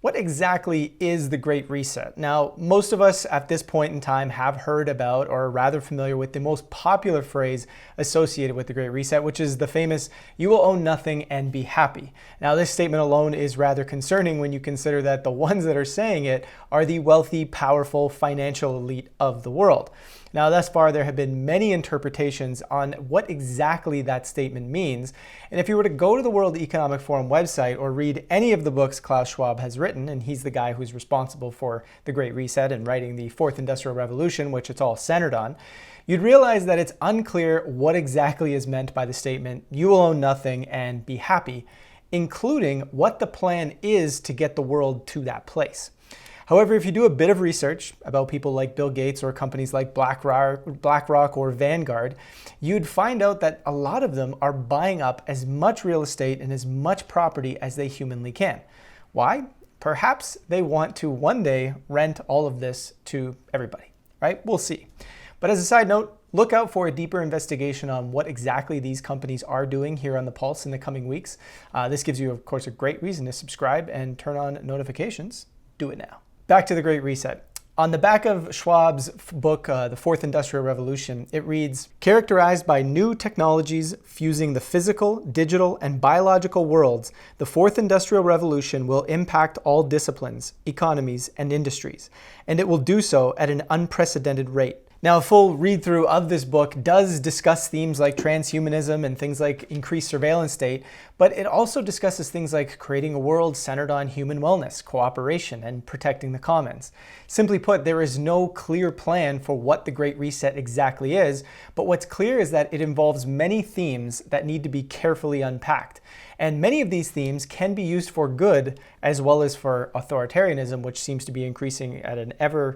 What exactly is the Great Reset? Now, most of us at this point in time have heard about or are rather familiar with the most popular phrase associated with the Great Reset, which is the famous, "You will own nothing and be happy." Now, this statement alone is rather concerning when you consider that the ones that are saying it are the wealthy, powerful, financial elite of the world. Now, thus far, there have been many interpretations on what exactly that statement means. And if you were to go to the World Economic Forum website or read any of the books Klaus Schwab has written, and he's the guy who's responsible for the Great Reset and writing the Fourth Industrial Revolution, which it's all centered on, you'd realize that it's unclear what exactly is meant by the statement, "You will own nothing and be happy," including what the plan is to get the world to that place. However, if you do a bit of research about people like Bill Gates or companies like BlackRock or Vanguard, you'd find out that a lot of them are buying up as much real estate and as much property as they humanly can. Why? Perhaps they want to one day rent all of this to everybody, right? We'll see. But as a side note, look out for a deeper investigation on what exactly these companies are doing here on The Pulse in the coming weeks. This gives you, of course, a great reason to subscribe and turn on notifications. Do it now. Back to the Great Reset. On the back of Schwab's book, The Fourth Industrial Revolution, it reads, "Characterized by new technologies fusing the physical, digital, and biological worlds, the Fourth Industrial Revolution will impact all disciplines, economies, and industries, and it will do so at an unprecedented rate." Now, a full read-through of this book does discuss themes like transhumanism and things like increased surveillance state, but it also discusses things like creating a world centered on human wellness, cooperation, and protecting the commons. Simply put, there is no clear plan for what the Great Reset exactly is, but what's clear is that it involves many themes that need to be carefully unpacked. And many of these themes can be used for good as well as for authoritarianism, which seems to be increasing at an ever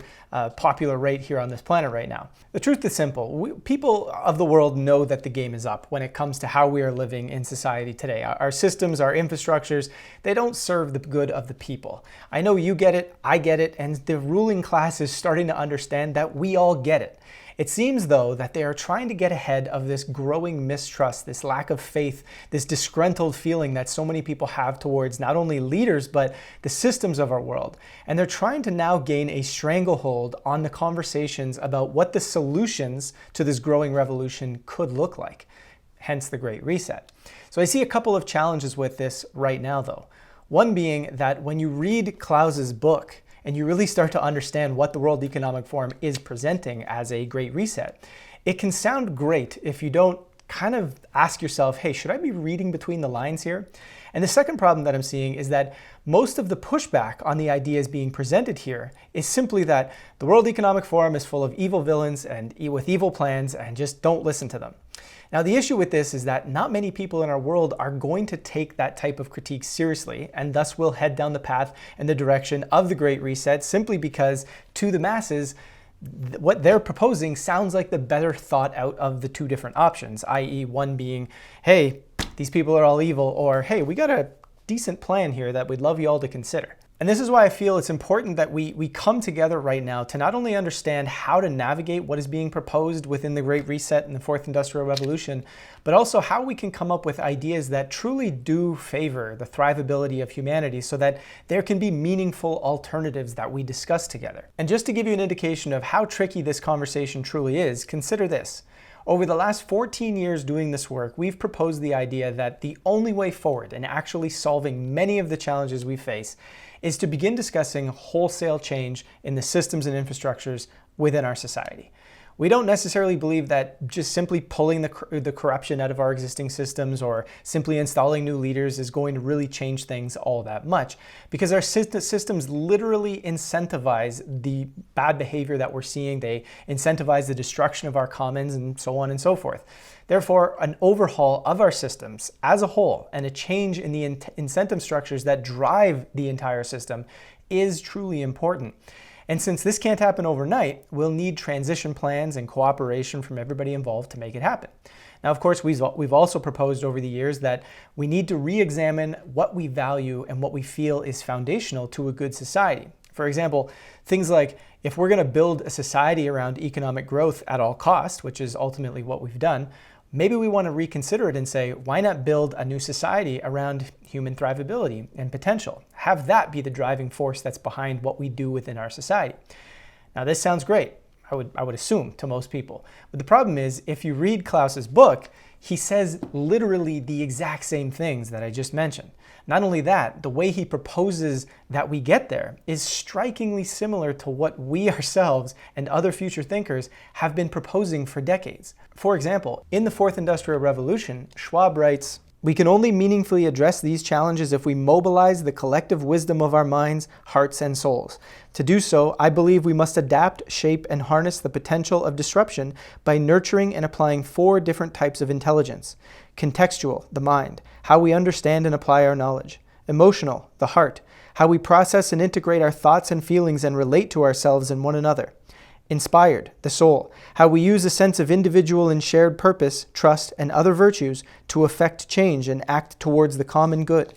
popular rate here on this planet right now. The truth is simple. People of the world know that the game is up when it comes to how we are living in society today. Our systems, our infrastructures, they don't serve the good of the people. I know you get it, I get it, and the ruling class is starting to understand that we all get it. It seems, though, that they are trying to get ahead of this growing mistrust, this lack of faith, this disgruntled feeling that so many people have towards not only leaders, but the systems of our world. And they're trying to now gain a stranglehold on the conversations about what the solutions to this growing revolution could look like, hence the Great Reset. So I see a couple of challenges with this right now, though. One being that when you read Klaus's book, and you really start to understand what the World Economic Forum is presenting as a Great Reset, it can sound great if you don't kind of ask yourself, hey, should I be reading between the lines here? And the second problem that I'm seeing is that most of the pushback on the ideas being presented here is simply that the World Economic Forum is full of evil villains and with evil plans, and just don't listen to them. Now, the issue with this is that not many people in our world are going to take that type of critique seriously, and thus will head down the path and the direction of the Great Reset simply because, to the masses, what they're proposing sounds like the better thought out of the two different options, i.e. one being, hey, these people are all evil, or hey, we got a decent plan here that we'd love you all to consider. And this is why I feel it's important that we come together right now to not only understand how to navigate what is being proposed within the Great Reset and the Fourth Industrial Revolution, but also how we can come up with ideas that truly do favor the thrivability of humanity so that there can be meaningful alternatives that we discuss together. And just to give you an indication of how tricky this conversation truly is, consider this. Over the last 14 years doing this work, we've proposed the idea that the only way forward in actually solving many of the challenges we face is to begin discussing wholesale change in the systems and infrastructures within our society. We don't necessarily believe that just simply pulling the corruption out of our existing systems or simply installing new leaders is going to really change things all that much, because our systems literally incentivize the bad behavior that we're seeing. They incentivize the destruction of our commons and so on and so forth. Therefore, an overhaul of our systems as a whole and a change in the incentive structures that drive the entire system is truly important. And since this can't happen overnight, we'll need transition plans and cooperation from everybody involved to make it happen. Now, of course, we've also proposed over the years that we need to re-examine what we value and what we feel is foundational to a good society. For example, things like if we're going to build a society around economic growth at all costs, which is ultimately what we've done, maybe we want to reconsider it and say, why not build a new society around human thrivability and potential? Have that be the driving force that's behind what we do within our society. Now, this sounds great, I would assume, to most people. But the problem is, if you read Klaus's book, he says literally the exact same things that I just mentioned. Not only that, the way he proposes that we get there is strikingly similar to what we ourselves and other future thinkers have been proposing for decades. For example, in the Fourth Industrial Revolution, Schwab writes, "We can only meaningfully address these challenges if we mobilize the collective wisdom of our minds, hearts, and souls. To do so, I believe we must adapt, shape, and harness the potential of disruption by nurturing and applying 4 different types of intelligence. Contextual, the mind, how we understand and apply our knowledge. Emotional, the heart, how we process and integrate our thoughts and feelings and relate to ourselves and one another. Inspired, the soul, how we use a sense of individual and shared purpose, trust, and other virtues to effect change and act towards the common good.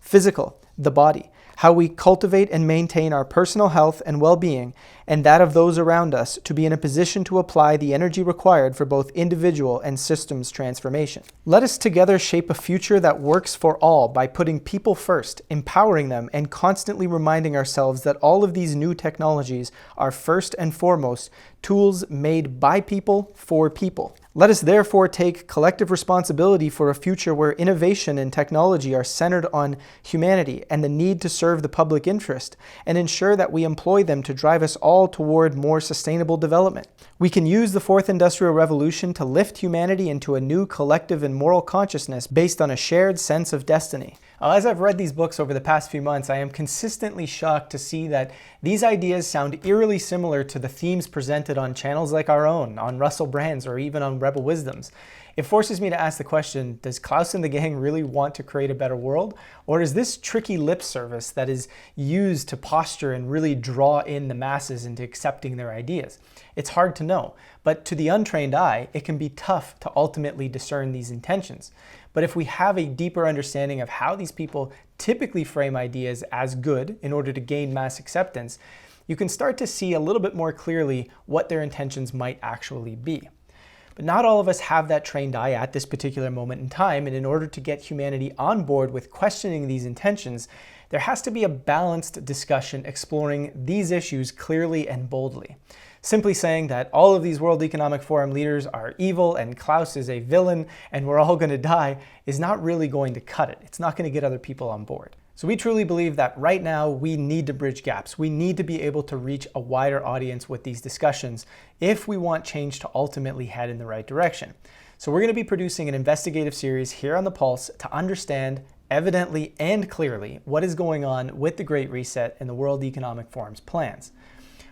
Physical, the body, how we cultivate and maintain our personal health and well-being and that of those around us to be in a position to apply the energy required for both individual and systems transformation. Let us together shape a future that works for all by putting people first, empowering them, and constantly reminding ourselves that all of these new technologies are first and foremost tools made by people for people. Let us therefore take collective responsibility for a future where innovation and technology are centered on humanity and the need to serve the public interest, and ensure that we employ them to drive us all toward more sustainable development. We can use the Fourth Industrial Revolution to lift humanity into a new collective and moral consciousness based on a shared sense of destiny." As I've read these books over the past few months, I am consistently shocked to see that these ideas sound eerily similar to the themes presented on channels like our own, on Russell Brand's, or even on Rebel Wisdom's. It forces me to ask the question, does Klaus and the gang really want to create a better world? Or is this tricky lip service that is used to posture and really draw in the masses into accepting their ideas? It's hard to know, but to the untrained eye, it can be tough to ultimately discern these intentions. But if we have a deeper understanding of how these people typically frame ideas as good in order to gain mass acceptance, you can start to see a little bit more clearly what their intentions might actually be. But not all of us have that trained eye at this particular moment in time, and in order to get humanity on board with questioning these intentions, there has to be a balanced discussion exploring these issues clearly and boldly. Simply saying that all of these World Economic Forum leaders are evil and Klaus is a villain and we're all going to die is not really going to cut it. It's not going to get other people on board. So we truly believe that right now we need to bridge gaps. We need to be able to reach a wider audience with these discussions if we want change to ultimately head in the right direction. So we're going to be producing an investigative series here on The Pulse to understand evidently and clearly what is going on with the Great Reset and the World Economic Forum's plans.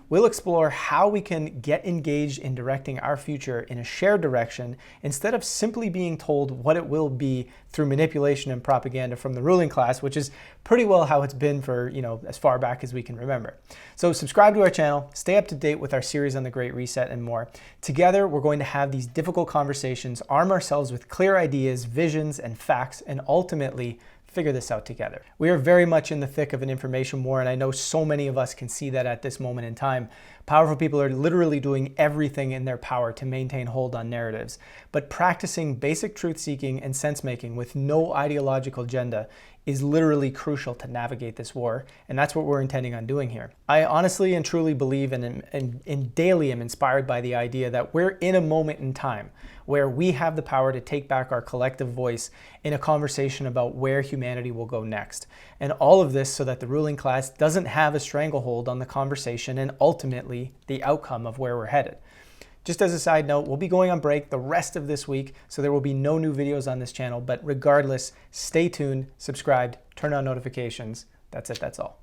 We'll explore how we can get engaged in directing our future in a shared direction instead of simply being told what it will be through manipulation and propaganda from the ruling class, which is pretty well how it's been for, as far back as we can remember. So subscribe to our channel, stay up to date with our series on the Great Reset and more. Together, we're going to have these difficult conversations, arm ourselves with clear ideas, visions, and facts, and ultimately figure this out together. We are very much in the thick of an information war, and I know so many of us can see that at this moment in time. Powerful people are literally doing everything in their power to maintain hold on narratives, but practicing basic truth-seeking and sense-making with no ideological agenda is literally crucial to navigate this war, and that's what we're intending on doing here. I honestly and truly believe and daily am inspired by the idea that we're in a moment in time where we have the power to take back our collective voice in a conversation about where humanity will go next. And all of this so that the ruling class doesn't have a stranglehold on the conversation and ultimately the outcome of where we're headed. Just as a side note, we'll be going on break the rest of this week, so there will be no new videos on this channel, but regardless, stay tuned, subscribed, turn on notifications. That's it, that's all.